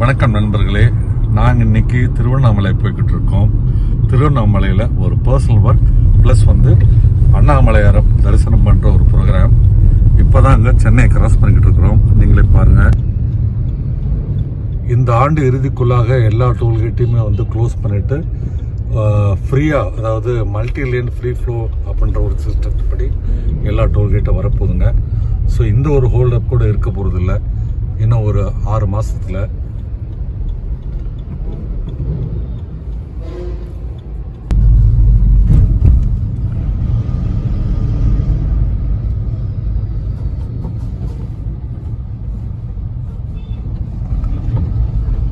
வணக்கம் நண்பர்களே, நாங்கள் இன்னைக்கு திருவண்ணாமலை போய்கிட்டு இருக்கோம். திருவண்ணாமலையில் ஒரு பர்சனல் ஒர்க் ப்ளஸ் அண்ணாமலையாரை தரிசனம் பண்ணுற ஒரு ப்ரோக்ராம். இப்போ தான் அங்கே சென்னை கிராஸ் பண்ணிக்கிட்டு இருக்கிறோம். நீங்களே பாருங்கள். இந்த ஆண்டு இறுதிக்குள்ளாக எல்லா டோல்கேட்டையுமே க்ளோஸ் பண்ணிவிட்டு ஃப்ரீயாக, அதாவது மல்டி லேன் ஃப்ரீ ஃப்ளோ அப்படின்ற ஒரு சிஸ்டத்துப்படி எல்லா டோல்கேட்டும் வரப்போகுதுங்க. ஸோ இந்த ஒரு ஹோல்டப் கூட இருக்க போகிறதில்ல இன்னும் ஒரு 6 மாதத்தில்.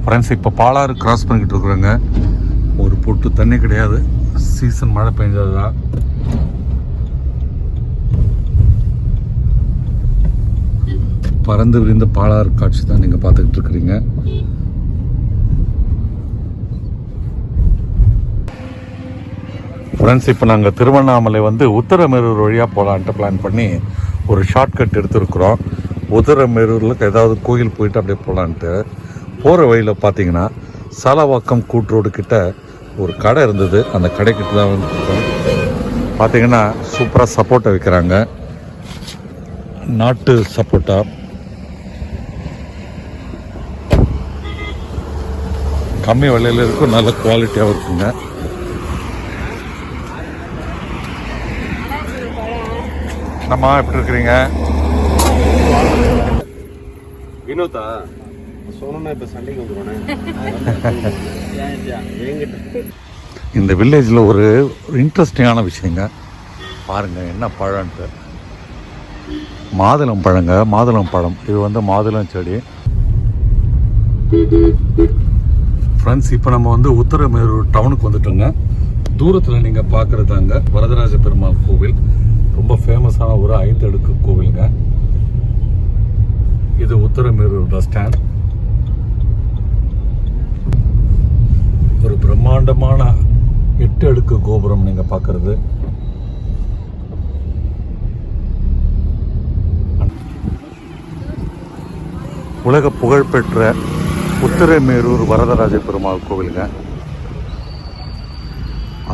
ஃப்ரெண்ட்ஸ், இப்போ பாலாறு கிராஸ் பண்ணிக்கிட்டு இருக்கிறோங்க. ஒரு பொட்டு தண்ணி கிடையாது. சீசன் மழை பெஞ்சதுதான். பறந்து விரிந்த பாலாறு காட்சி தான் நீங்கள் பார்த்துக்கிட்டு இருக்கிறீங்க. ஃப்ரெண்ட்ஸ், இப்போ நாங்கள் திருவண்ணாமலை உத்தரமேரூர் வழியாக போகலான்ட்டு பிளான் பண்ணி ஒரு ஷார்ட்கட் எடுத்துருக்குறோம். உத்தரமேரூரில் ஏதாவது கோயில் போயிட்டு அப்படியே போகலான்ட்டு போகிற வழியில் பார்த்தீங்கன்னா சாலவாக்கம் கூட்ரோடு கிட்ட ஒரு கடை இருந்தது. அந்த கடைக்கிட்ட தான் பார்த்தீங்கன்னா சூப்பராக சப்போட்டா விற்கிறாங்க. நாட்டு சப்போட்டா. கம்மி விலையில் இருக்கும், நல்ல குவாலிட்டியாகவும் இருக்குங்க. நம்ம எப்படி இருக்கிறீங்க? வினோதா சொன்னா இப்ப சண்டைக்கு வந்துருவானே. இந்த வில்லேஜில் ஒரு இன்ட்ரெஸ்டிங்கான விஷயங்க பாருங்கள். என்ன பழம்ட்டு மாதுளம் பழங்க. மாதுளம் பழம் இது மாதுளம் செடி. ஃப்ரெண்ட்ஸ், இப்போ நம்ம உத்தரமேரூர் டவுனுக்கு வந்துட்டோங்க. தூரத்தில் நீங்கள் பார்க்குறதாங்க வரதராஜ பெருமாள் கோவில். ரொம்ப ஃபேமஸான ஒரு 5 அடுக்கு கோவிலுங்க. இது உத்தரமேரூர் பஸ் ஸ்டாண்ட். ஒரு பிரம்மாண்டமான 8 அடுக்கு கோபுரம் நீங்கள் பார்க்கறது. உலக புகழ்பெற்ற உத்தரமேரூர் வரதராஜ பெருமாள் கோவிலுங்க.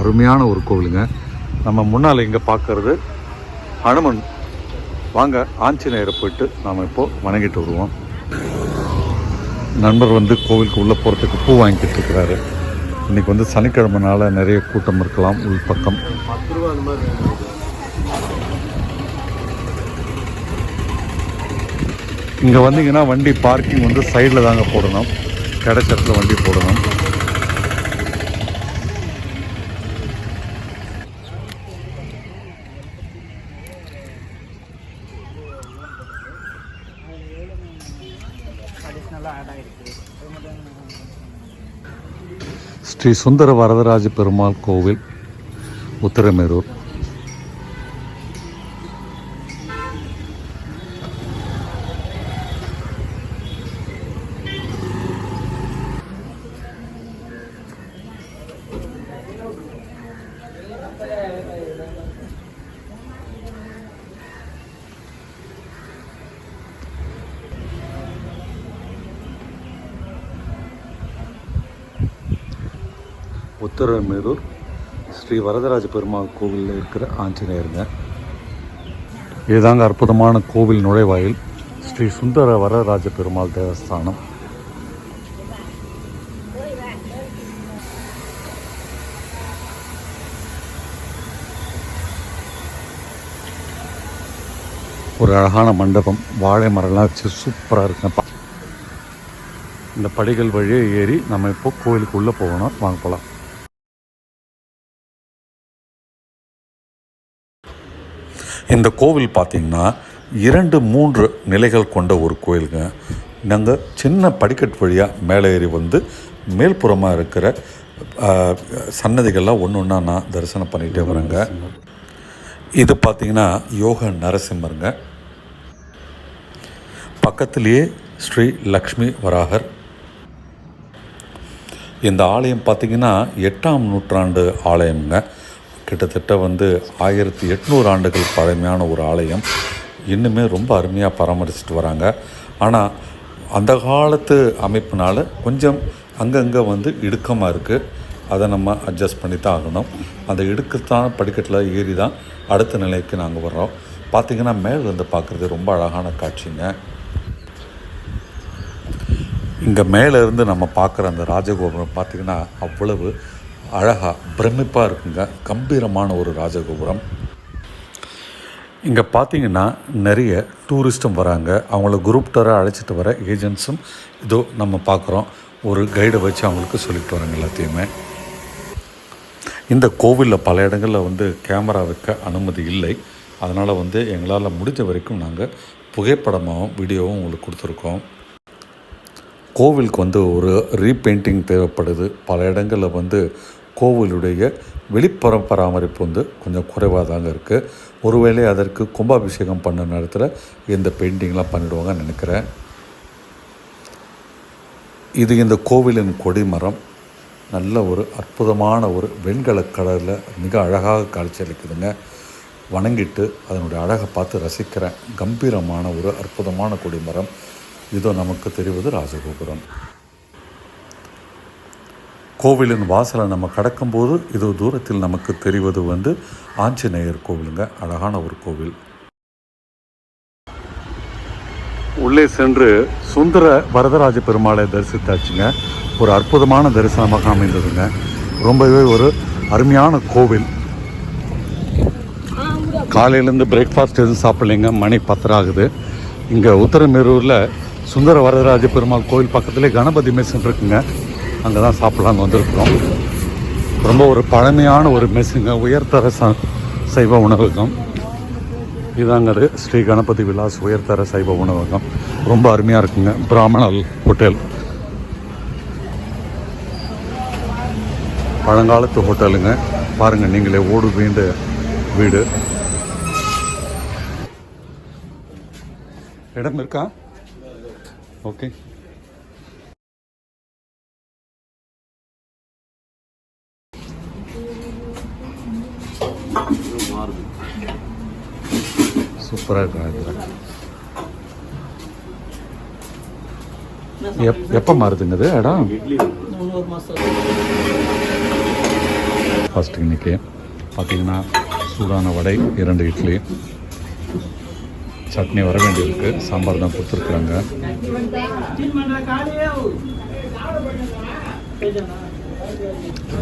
அருமையான ஒரு கோவிலுங்க. நம்ம முன்னால் இங்கே பார்க்கறது ஹனுமன். வாங்க, ஆஞ்சநேயரை போயிட்டு நாம் இப்போது வணங்கிட்டு வருவோம். நண்பர் கோவிலுக்கு உள்ளே போகிறதுக்கு பூ வாங்கிட்டு இருக்கிறாரு. இன்றைக்கி சனிக்கிழமைனால நிறைய கூட்டம் இருக்கலாம் உள்பக்கம். 10 ரூபா அந்த மாதிரி. இங்கே வந்தீங்கன்னா வண்டி பார்க்கிங் சைடில் தாங்க போடணும். கிடைச்சத்துல வண்டி போடணும். ஸ்ரீ சுந்தர வரதராஜ பெருமாள் கோவில், உத்தரமேரூர். உத்தரமேரூர் ஸ்ரீ வரதராஜ பெருமாள் கோவிலில் இருக்கிற ஆஞ்சநேயருங்க. இதுதாங்க அற்புதமான கோவில் நுழைவாயில். ஸ்ரீ சுந்தர வரதராஜ பெருமாள் தேவஸ்தானம். ஒரு அழகான மண்டபம், வாழை மரம்லாம் வச்சு சூப்பராக இருக்குங்க. இந்த படிகள் வழியே ஏறி நம்ம இப்போ கோவிலுக்கு உள்ளே போகணும். வாங்க போகலாம். இந்த கோவில் பார்த்திங்கன்னா 2-3 நிலைகள் கொண்ட ஒரு கோயிலுங்க. நாங்கள் சின்ன படிக்கட்டு வழியாக மேலே ஏறி மேல்புறமாக இருக்கிற சன்னதிகள்லாம் ஒன்று நான் தரிசனம் பண்ணிகிட்டே வரேங்க. இது பார்த்திங்கன்னா யோக நரசிம்மருங்க. பக்கத்துலேயே ஸ்ரீ லக்ஷ்மி வராகர். இந்த ஆலயம் பார்த்திங்கன்னா 8ஆம் நூற்றாண்டு ஆலயம்ங்க. கிட்டத்தட்ட 1800 ஆண்டுகள் பழமையான ஒரு ஆலயம். இன்னுமே ரொம்ப அருமையாக பராமரிச்சுட்டு வராங்க. ஆனால் அந்த காலத்து அமைப்பினால் கொஞ்சம் அங்கங்கே வந்து இடுக்கமாக இருக்குது. அதை நம்ம அட்ஜஸ்ட் பண்ணி தான் ஆகணும். அந்த இடுக்கத்தான படிக்கட்டில் ஏறி தான் அடுத்த நிலைக்கு நாங்கள் வர்றோம். பார்த்திங்கன்னா மேலேருந்து பார்க்குறது ரொம்ப அழகான காட்சிங்க. இங்கே மேலேருந்து நம்ம பார்க்குற அந்த ராஜகோபுரம் பார்த்திங்கன்னா அவ்வளவு அழகாக பிரமிப்பாக இருக்குங்க. கம்பீரமான ஒரு ராஜகோபுரம். இங்கே பார்த்திங்கன்னா நிறைய டூரிஸ்ட்டும் வராங்க. அவங்கள குரூப்டராக அழைச்சிட்டு வர ஏஜென்ட்ஸும் இதோ நம்ம பார்க்குறோம். ஒரு கைடை வச்சு அவங்களுக்கு சொல்லிட்டு வராங்க எல்லாத்தையுமே. இந்த கோவிலில் பல இடங்களில் வந்து கேமரா வைக்க அனுமதி இல்லை. அதனால் வந்து எங்களால் முடிஞ்ச வரைக்கும் நாங்கள் புகைப்படமாகவும் வீடியோவும் உங்களுக்கு கொடுத்துருக்கோம். கோவிலுக்கு வந்து ஒரு ரீபெயிண்டிங் தேவைப்படுது. பல இடங்களில் வந்து கோவிலுடைய வெளிப்புற பராமரிப்பு வந்து கொஞ்சம் குறைவாக தாங்க இருக்குது. ஒருவேளை அதற்கு கும்பாபிஷேகம் பண்ண நேரத்தில் இந்த பெயிண்டிங்லாம் பண்ணிவிடுவாங்கன்னு நினைக்கிறேன். இது இந்த கோவிலின் கொடிமரம். நல்ல ஒரு அற்புதமான ஒரு வெண்கல கலரில் மிக அழகாக காட்சி அளிக்குதுங்க. வணங்கிட்டு அதனுடைய அழகை பார்த்து ரசிக்கிறேன். கம்பீரமான ஒரு அற்புதமான கொடிமரம். இதோ நமக்கு தெரிவது ராஜகோபுரம். கோவிலின் வாசலை நம்ம கடக்கும்போது இது தூரத்தில் நமக்கு தெரிவது வந்து ஆஞ்சநேயர் கோவிலுங்க. அழகான ஒரு கோவில். உள்ளே சென்று சுந்தர வரதராஜ பெருமாளை தரிசித்தாச்சுங்க. ஒரு அற்புதமான தரிசனமாக அமைந்ததுங்க. ரொம்பவே ஒரு அருமையான கோவில். காலையிலேருந்து பிரேக்ஃபாஸ்ட் எதுவும் சாப்பிட்லைங்க. மணி 10 ஆகுது. இங்கே உத்தரமேரூரில் சுந்தர வரதராஜ பெருமாள் கோவில் பக்கத்துலேயே கணபதி மெஸ்ஸுன்னு இருக்குங்க. அங்கே தான் சாப்பிட்லான்னு வந்திருக்கிறோம். ரொம்ப ஒரு பழமையான ஒரு மெஸ்ஸுங்க. உயர்தர சைவ உணவகம் இதாங்க. அது ஸ்ரீ கணபதி விலாஸ் உயர்தர சைவ உணவகம். ரொம்ப அருமையாக இருக்குங்க. பிராமணல் ஹோட்டல், பழங்காலத்து ஹோட்டலுங்க. பாருங்கள் நீங்களே, ஓடு வீண்டு வீடு. இடம் இருக்கா? ஓகே. சூப்பராக இருக்கு. எப்போ மாறுதுங்க இது இடம்? ஃபஸ்ட்டு இன்னைக்கு பார்த்தீங்கன்னா சூடான வடை, 2 இட்லி, சட்னி வர வேண்டியிருக்கு. சாம்பார் தான் கொடுத்துருக்குறாங்க.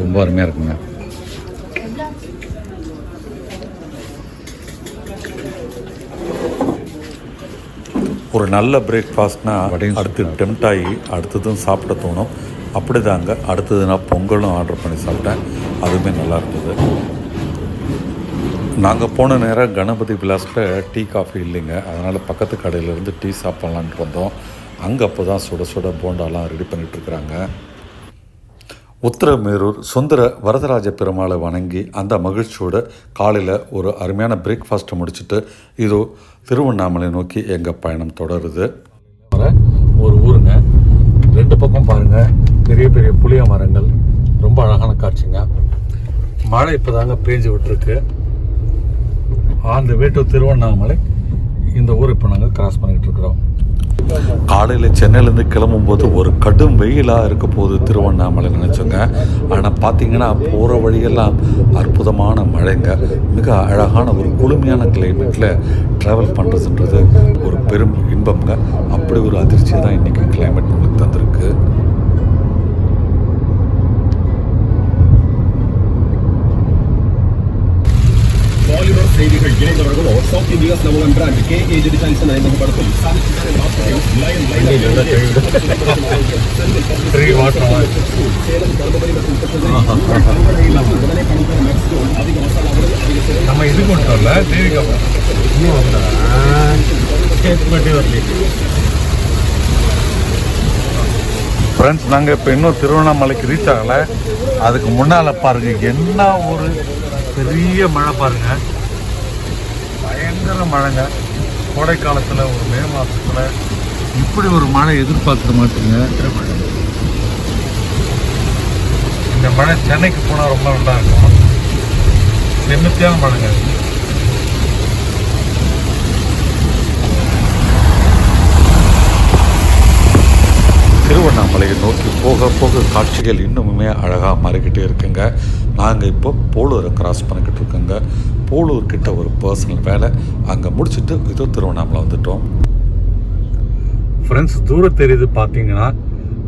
ரொம்ப அருமையாக இருக்குங்க. ஒரு நல்ல பிரேக்ஃபாஸ்ட்னால் அடுத்து டெம்ட் ஆகி அடுத்ததும் சாப்பிட தோணும். அப்படி தாங்க அடுத்தது நான் பொங்கலும் ஆர்டர் பண்ணி சாப்பிட்டேன். அதுவுமே நல்லா இருந்தது. நாங்கள் போன நேரம் கணபதி விலாஸில் டீ காஃபி இல்லைங்க. அதனால் பக்கத்து கடையிலேருந்து டீ சாப்பிட்லான்ட்டு வந்தோம். அங்கே அப்போ தான் சுட சுட போண்டாலாம் ரெடி பண்ணிகிட்ருக்குறாங்க. உத்தரமேரூர் சுந்தர வரதராஜ பெருமாளை வணங்கி அந்த மகிழ்ச்சியோடு காலையில் ஒரு அருமையான பிரேக்ஃபாஸ்ட்டை முடிச்சுட்டு இதோ திருவண்ணாமலை நோக்கி எங்கள் பயணம் தொடருது. ஒரு ஊருங்க. 2 பக்கம் பாருங்கள் பெரிய பெரிய புளிய மரங்கள். ரொம்ப அழகான காட்சிங்க. மழை இப்போ தாங்க பேஞ்சு விட்டுருக்கு. On the way to Tiruvannamalai. இந்த ஊர் இப்போ நாங்கள் கிராஸ் பண்ணிகிட்டு இருக்கிறோம். காலையில் சென்னையிலேருந்து கிளம்பும்போது ஒரு கடும் வெயிலாக இருக்க போகுது திருவண்ணாமலை நினச்சோங்க. ஆனால் பார்த்தீங்கன்னா போகிற வழியெல்லாம் அற்புதமான மழைங்க. மிக அழகான ஒரு குளுமையான கிளைமேட்டில் ட்ராவல் பண்ணுறதுன்றது ஒரு பெரும் இன்பம்ங்க. அப்படி ஒரு அதிர்ச்சியை தான் இன்றைக்கி கிளைமேட் உங்களுக்கு தந்திருக்கு. பாலிமர் செய்திகள் இணைந்தவர்களோ south India's number 1 brand KAG designs அறிமுகப்படுத்தும் நம்ம இது கொண்டு வரல தேவிகா ஃப்ரெண்ட்ஸ். நாங்கள் இப்போ இன்னும் திருவண்ணாமலைக்கு ரீச் ஆகலை. அதுக்கு முன்னால் பாருங்கள் என்ன ஒரு பெரிய மழை பாருங்க. பயங்கர மழைங்க. கோடை காலத்தில் ஒரு மே மாதத்தில் இப்படி ஒரு மழை எதிர்பார்க்க மாட்டேங்க. இந்த மழை சென்னைக்கு போனால் ரொம்ப நல்லா இருக்கும். நிம்மதியான மழைங்க. திருவண்ணாமலையை நோக்கி போக போக காட்சிகள் இன்னுமே அழகாக மாறிக்கிட்டே இருக்குங்க. நாங்கள் இப்போ போலூரை கிராஸ் பண்ணிக்கிட்டு இருக்கோங்க. போலூர்கிட்ட ஒரு பர்சனல் வேலை அங்கே முடிச்சுட்டு இதோ திருவண்ணாமலை வந்துட்டோம். ஃப்ரெண்ட்ஸ், தூரம் தெரியுது பார்த்தீங்கன்னா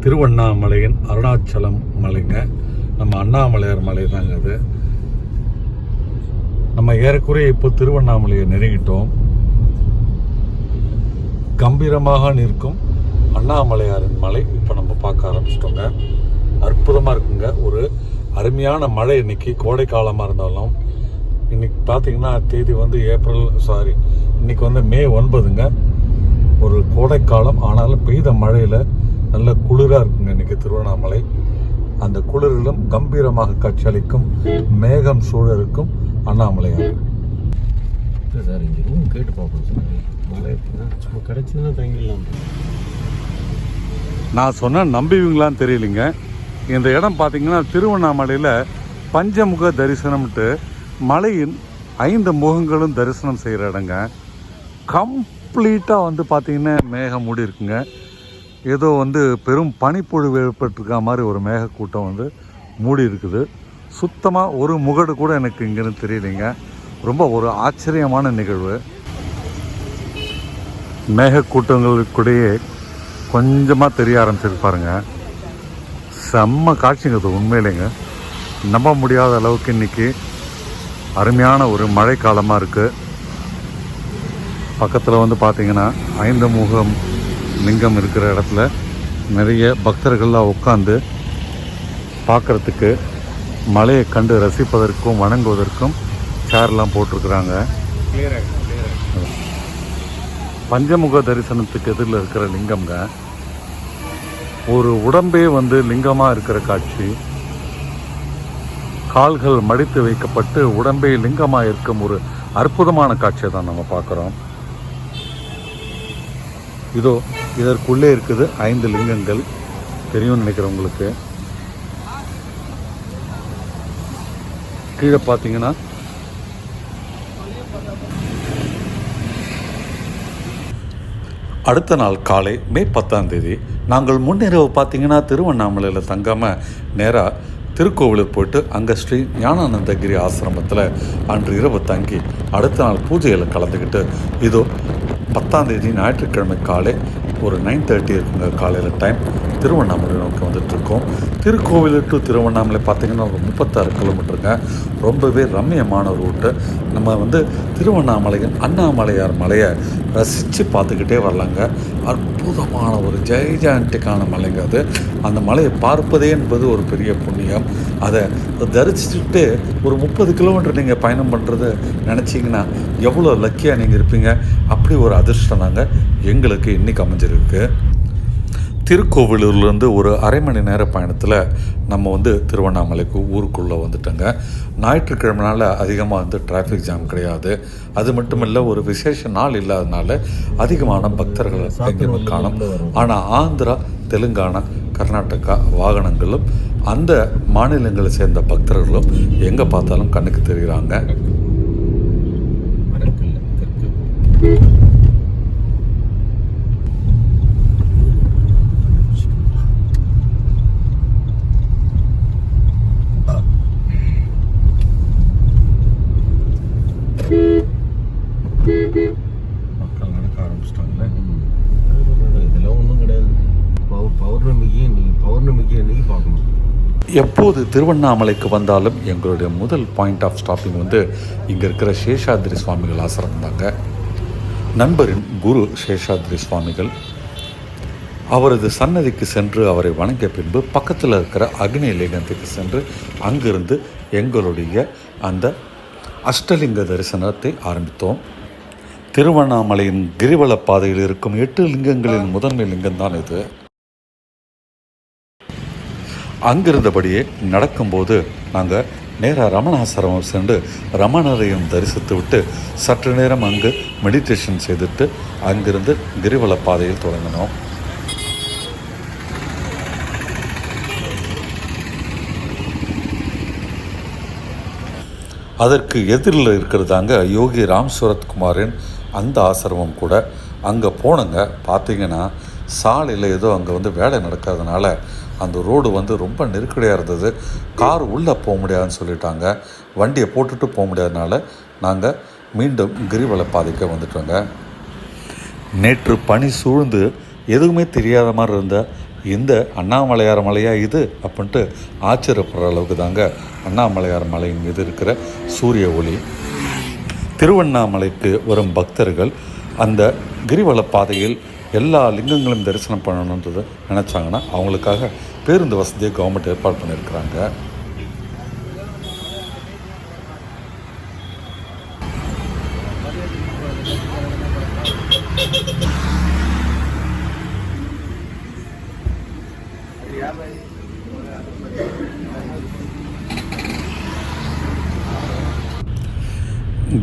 திருவண்ணாமலையின் அருணாச்சலம் மலைங்க. நம்ம அண்ணாமலையார் மலை தாங்க அது. நம்ம ஏறக்குறைய இப்போ திருவண்ணாமலையை நெருங்கிட்டோம். கம்பீரமாக நிற்கும் அண்ணாமலையாரின் மலை இப்போ நம்ம பார்க்க ஆரம்பிச்சிட்டோங்க. அற்புதமாக இருக்குங்க. ஒரு அருமையான மழை. இன்னைக்கு கோடை காலமாக இருந்தாலும் இன்னைக்கு பார்த்தீங்கன்னா தேதி வந்து இன்னைக்கு வந்து மே 9ங்க. ஒரு கோடைக்காலம் ஆனாலும் பெய்த மழையில் நல்ல குளிராக இருக்குங்க இன்னைக்கு திருவண்ணாமலை. அந்த குளிரிலும் கம்பீரமாக காட்சியளிக்கும் மேகம் சூழலுக்கும் அண்ணாமலையார். சார் இங்கே ரூம் கேட்டு பார்ப்போம் சார். மழை சும்மா கிடைச்சதுன்னா தங்கிடலாம். நான் சொன்ன நம்புவீங்களான்னு தெரியலைங்க. இந்த இடம் பார்த்தீங்கன்னா திருவண்ணாமலையில் பஞ்சமுக தரிசனம்ட்டு மலையின் 5 முகங்களும் தரிசனம் செய்கிற இடங்க. கம்ப்ளீட்டாக வந்து பார்த்திங்கன்னா மேகம் மூடி இருக்குங்க. ஏதோ வந்து பெரும் பனிப்பொழிவு ஏற்பட்டிருக்க மாதிரி ஒரு மேகக்கூட்டம் வந்து மூடி இருக்குது. சுத்தமாக ஒரு முகடு கூட எனக்கு இங்கேருந்து தெரியலைங்க. ரொம்ப ஒரு ஆச்சரியமான நிகழ்வு. மேகக்கூட்டங்களுக்குடையே கொஞ்சமாக தெரிய ஆரம்பிச்சிருப்பாருங்க. செம்ம காட்சிங்க அது. உண்மையிலேங்க நம்ப முடியாத அளவுக்கு இன்றைக்கி அருமையான ஒரு மழை காலமாக இருக்குது. பக்கத்தில் வந்து பார்த்திங்கன்னா 5 முகம் லிங்கம் இருக்கிற இடத்துல நிறைய பக்தர்கள்லாம் உட்காந்து பார்க்குறதுக்கு, மலையை கண்டு ரசிப்பதற்கும் வணங்குவதற்கும் சேர்லாம் போட்டிருக்கிறாங்க. பஞ்சமுக தரிசனத்துக்கு எதிரில் இருக்கிற லிங்கம்ங்க. ஒரு உடம்பே வந்து லிங்கமாக இருக்கிற காட்சி. கால்கள் மடித்து வைக்கப்பட்டு உடம்பே லிங்கமாக இருக்கும் ஒரு அற்புதமான காட்சியை தான் நம்ம பார்க்குறோம். இதோ இதற்குள்ளே இருக்குது 5 லிங்கங்கள். தெரியும்னு நினைக்கிறேன் உங்களுக்கு. கீழே பார்த்தீங்கன்னா அடுத்த நாள் காலை மே 10ஆம் தேதி நாங்கள் முன்னிரவு பார்த்தீங்கன்னா திருவண்ணாமலையில் தங்காமல் நேராக திருக்கோவிலூர் போயிட்டு அங்கே ஸ்ரீ ஞானானந்தகிரி ஆசிரமத்தில் அன்று இரவு தங்கி அடுத்த நாள் பூஜையில் கலந்துக்கிட்டு இதோ 10ஆம் தேதி ஞாயிற்றுக்கிழமை காலை ஒரு 9:30 இருக்குங்க காலையில் டைம். திருவண்ணாமலை நோக்கி வந்துட்டுருக்கோம். திருக்கோவிலூர் டு திருவண்ணாமலை பார்த்திங்கன்னா ஒரு 36 கிலோமீட்டருங்க. ரொம்பவே ரம்மியமான ரூட்டு. நம்ம வந்து திருவண்ணாமலையின் அண்ணாமலையார் மலையை ரசித்து பார்த்துக்கிட்டே வரலாங்க. அற்புதமான ஒரு ஜெய்ஜாண்டிக்கான மலைங்க அது. அந்த மலையை பார்ப்பதே என்பது ஒரு பெரிய புண்ணியம். அதை தரிசிச்சுட்டு ஒரு 30 கிலோமீட்டர் நீங்கள் பயணம் பண்ணுறது நினச்சிங்கன்னா எவ்வளோ லக்கியாக நீங்கள் இருப்பீங்க. அப்படி ஒரு அதிர்ஷ்டம் தாங்க எங்களுக்கு இன்றைக்கி அமைஞ்சிருக்கு. திருக்கோவிலூர்லேருந்து ஒரு அரை மணி நேர பயணத்தில் நம்ம வந்து திருவண்ணாமலைக்கு ஊருக்குள்ளே வந்துட்டோங்க. ஞாயிற்றுக்கிழமைனால அதிகமாக வந்து டிராஃபிக் ஜாம் கிடையாது. அது மட்டும் இல்லை, ஒரு விசேஷ நாள் இல்லாதனால அதிகமான பக்தர்கள் எங்கேயுமே காணும். ஆனால் ஆந்திரா, தெலுங்கானா, கர்நாடகா வாகனங்களும் அந்த மாநிலங்களை சேர்ந்த பக்தர்களும் எங்கே பார்த்தாலும் கண்ணுக்கு தெரிகிறாங்க. மக்கள் நடக்க ஆரம்பிச்சிட்டாங்களே. இதெல்லாம் ஒன்றும் கிடையாது. பௌர்ணமிக்கு அன்னைக்கு பார்க்கணும். எப்போது திருவண்ணாமலைக்கு வந்தாலும் எங்களுடைய முதல் பாயிண்ட் ஆஃப் ஸ்டாப்பிங் வந்து இங்கே இருக்கிற சேஷாத்ரி சுவாமிகள் ஆசிரமம் தாங்க. நண்பரின் குரு சேஷாத்ரி சுவாமிகள். அவரது சன்னதிக்கு சென்று அவரை வணங்கிய பின்பு பக்கத்தில் இருக்கிற அக்னி லிங்கத்துக்கு சென்று அங்கிருந்து எங்களுடைய அந்த அஷ்டலிங்க தரிசனத்தை ஆரம்பித்தோம். திருவண்ணாமலையின் கிரிவல பாதையில் இருக்கும் 8 லிங்கங்களின் முதன்மை லிங்கம் தான் இது. அங்கிருந்தபடியே நடக்கும்போது நாங்கள் நேராக ரமணாசிரமம் சென்று ரமணரையும் தரிசித்து விட்டு சற்று நேரம் அங்கு மெடிடேஷன் செய்துட்டு அங்கிருந்து கிரிவல பாதையில் தொடங்கினோம். அதற்கு எதிரில் இருக்கிறதாங்க யோகி ராம் சூரத்குமாரின் அந்த ஆசிரமம் கூட. அங்கே போனங்க பார்த்தீங்கன்னா சாலையில் ஏதோ அங்கே வந்து வேலை நடக்கிறதுனால அந்த ரோடு வந்து ரொம்ப நெருக்கடியாக இருந்தது. கார் உள்ளே போக முடியாதுன்னு சொல்லிட்டாங்க. வண்டியை போட்டுட்டு போக முடியாதனால நாங்கள் மீண்டும் கிரிவல பாதைக்கு வந்துட்டோங்க. நேற்று பனி சூழ்ந்து எதுவுமே தெரியாத மாதிரி இருந்த இந்த அண்ணாமலையார் மலையா இது அப்படின்ட்டு ஆச்சரியப்படுற அளவுக்கு தாங்க அண்ணாமலையார் மலையின் மீது இருக்கிற சூரிய ஒளி. திருவண்ணாமலைக்கு வரும் பக்தர்கள் அந்த கிரிவல பாதையில் எல்லா லிங்கங்களும் தரிசனம் பண்ணணுன்றது நினச்சாங்கன்னா அவங்களுக்காக பேருந்து வசதியை கவர்மெண்ட் ஏற்பாடு பண்ணியிருக்கிறாங்க.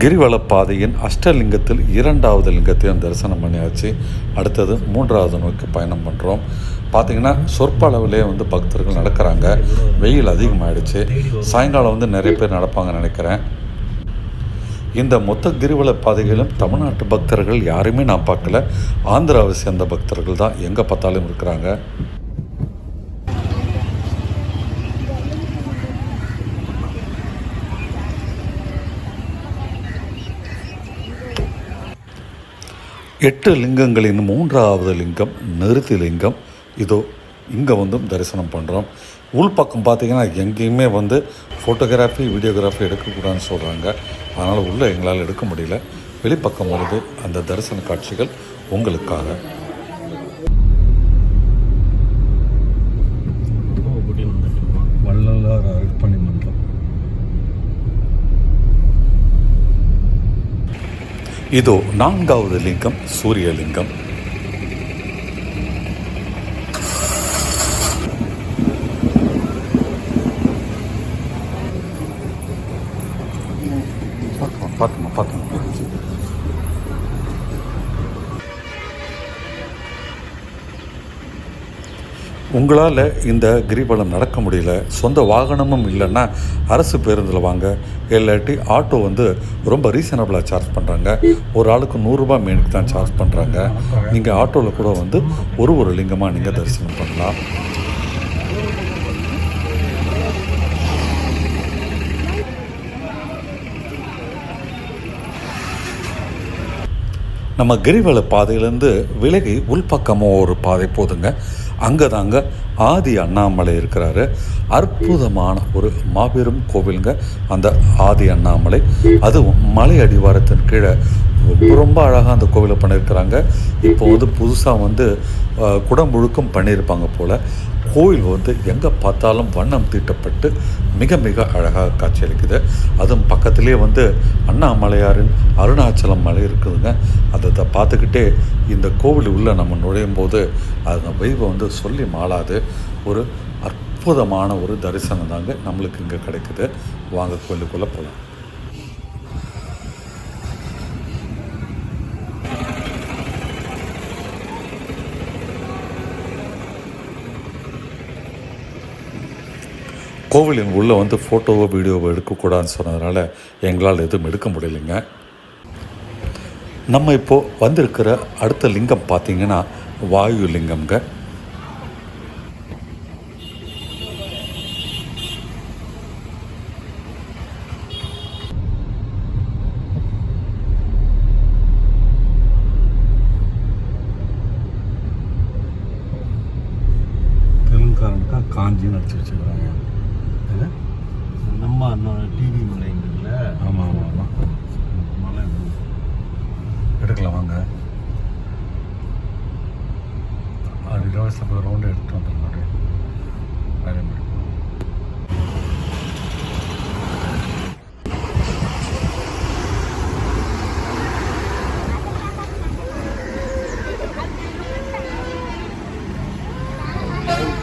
கிரிவல பாதையின் அஷ்டலிங்கத்தில் 2வது லிங்கத்தையும் தரிசனம் பண்ணியாச்சு. அடுத்தது 3வது நோக்கி பயணம் பண்ணுறோம். பார்த்திங்கன்னா சொற்ப அளவிலே வந்து பக்தர்கள் நடக்கிறாங்க. வெயில் அதிகமாகிடுச்சு. சாயங்காலம் வந்து நிறைய பேர் நடப்பாங்கன்னு நினைக்கிறேன். இந்த மொத்த கிரிவல பாதைகளும் தமிழ்நாட்டு பக்தர்கள் யாருமே நான் பார்க்கல. ஆந்திராவை சேர்ந்த பக்தர்கள் தான் எங்கே பார்த்தாலும் இருக்கிறாங்க. எட்டு லிங்கங்களின் 3வது லிங்கம் நிறுத்தி லிங்கம். இதோ இங்கே வந்து தரிசனம் பண்ணுறோம். உள்பக்கம் பார்த்திங்கன்னா எங்கேயுமே வந்து ஃபோட்டோகிராஃபி வீடியோகிராஃபி எடுக்கக்கூடாதுன்னு சொல்கிறாங்க. அதனால் உள்ளே எங்களால் எடுக்க முடியல. வெளிப்பக்கம் வருது அந்த தரிசன காட்சிகள் உங்களுக்காக. வள்ளலார் அர்ப்பணி மன்றம். இதோ 4வது லிங்கம் சூரியலிங்கம். பார்த்துமா உங்களால் இந்த கிரிவலம் நடக்க முடியல, சொந்த வாகனமும் இல்லைன்னா அரசு பேருந்தில் வாங்க. இல்லாட்டி ஆட்டோ வந்து ரொம்ப ரீசனபிளாக சார்ஜ் பண்ணுறாங்க. ஒரு ஆளுக்கு 100 ரூபா மீனுக்கு தான் சார்ஜ் பண்ணுறாங்க. நீங்கள் ஆட்டோவில் கூட வந்து ஒரு லிங்கமாக நீங்கள் தரிசனம் பண்ணலாம். நம்ம கிரிவல பாதையிலேருந்து விலகி உள்பக்கமாக ஒரு பாதை போதுங்க. அங்கே தாங்க ஆதி அண்ணாமலை இருக்கிறாரு. அற்புதமான ஒரு மாபெரும் கோவிலுங்க அந்த ஆதி அண்ணாமலை. அதுவும் மலை அடிவாரத்தின் கீழே ரொம்ப அழகாக அந்த கோவிலை பண்ணியிருக்கிறாங்க. இப்போ வந்து புதுசாக வந்து குடமுழுக்கும் பண்ணியிருப்பாங்க போல். கோயில் வந்து எங்கே பார்த்தாலும் வண்ணம் தீட்டப்பட்டு மிக மிக அழகாக காட்சியளிக்குது. அதுவும் பக்கத்துலேயே வந்து அண்ணாமலையாரின் அருணாச்சலம் மலை இருக்குதுங்க. அதை பார்த்துக்கிட்டே இந்த கோவில் உள்ளே நம்ம நுழையும் போது அந்த வைவை வந்து சொல்லி மாளாது. ஒரு அற்புதமான ஒரு தரிசனம் தாங்க நம்மளுக்கு இங்கே கிடைக்குது. வாங்க கோயிலுக்குள்ளே போகலாம். கோவிலின் உள்ளே வந்து ஃபோட்டோவோ வீடியோவோ எடுக்கக்கூடாதுன்னு சொன்னதுனால எங்களால் எதுவும் எடுக்க முடியலைங்க. நம்ம இப்போது வந்திருக்கிற அடுத்த லிங்கம் பார்த்திங்கன்னா வாயு லிங்கம்ங்க. தெலுங்கானா காஞ்சின்னு அடிச்சு வச்சுக்கிறாங்க. நம்ம டிவி மலைங்கள்ல. ஆமாம் மலை எடுக்கலாம் வாங்க. அது ரிவர்ஸில் போய் ரவுண்டு எடுத்துகிட்டு வந்துடலாம். அதே மாதிரி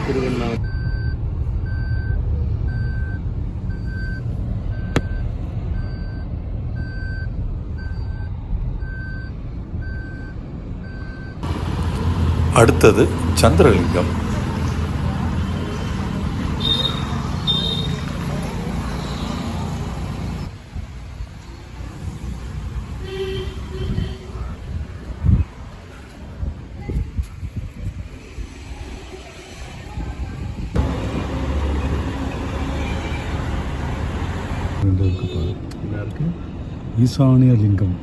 திருவண்ணாமலை அடுத்தது சந்திரலிங்கம். ரெண்டு இருக்கு பாரு. என்ன இருக்கு? ஈசானிய லிங்கம்.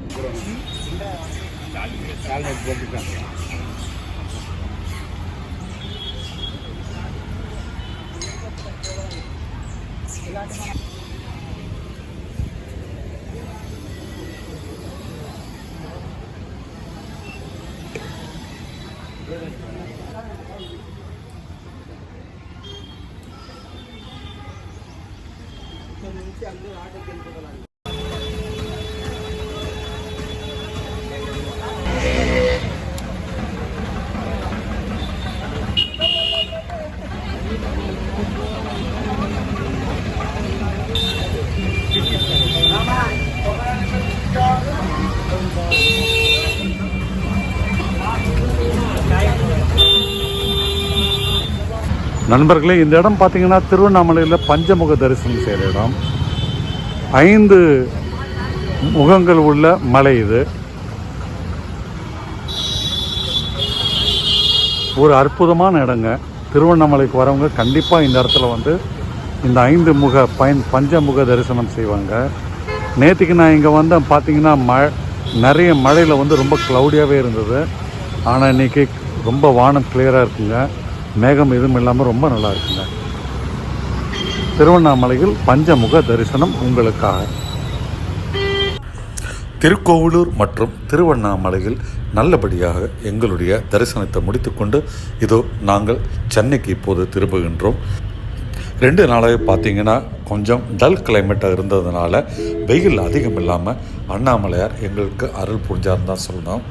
நண்பர்களே, இந்த இடம் பார்த்தீங்கன்னா திருவண்ணாமலையில் பஞ்சமுக தரிசனம் செய்கிற இடம். 5 முகங்கள் உள்ள மலை இது. ஒரு அற்புதமான இடங்க. திருவண்ணாமலைக்கு வரவங்க கண்டிப்பாக இந்த இடத்துல வந்து இந்த 5 முக பஞ்சமுக தரிசனம் செய்வாங்க. நேற்றுக்கு நான் இங்கே வந்தேன், பார்த்தீங்கன்னா நிறைய மழையில் வந்து ரொம்ப க்ளவுடியாகவே இருந்தது. ஆனால் இன்றைக்கி ரொம்ப வானம் கிளியராக இருக்குங்க. மேகம் எதுவும் இல்லாமல் ரொம்ப நல்லா இருக்குங்க. திருவண்ணாமலையில் பஞ்சமுக தரிசனம் உங்களுக்காக. திருக்கோவிலூர் மற்றும் திருவண்ணாமலையில் நல்லபடியாக எங்களுடைய தரிசனத்தை முடித்துக்கொண்டு இதோ நாங்கள் சென்னைக்கு இப்போது திரும்புகின்றோம். 2 நாளாகவே பார்த்தீங்கன்னா கொஞ்சம் டல் கிளைமேட்டாக இருந்ததுனால வெயில் அதிகம் இல்லாமல் அண்ணாமலையார் எங்களுக்கு அருள் புரிஞ்சார்னு தான் சொல்லணும்.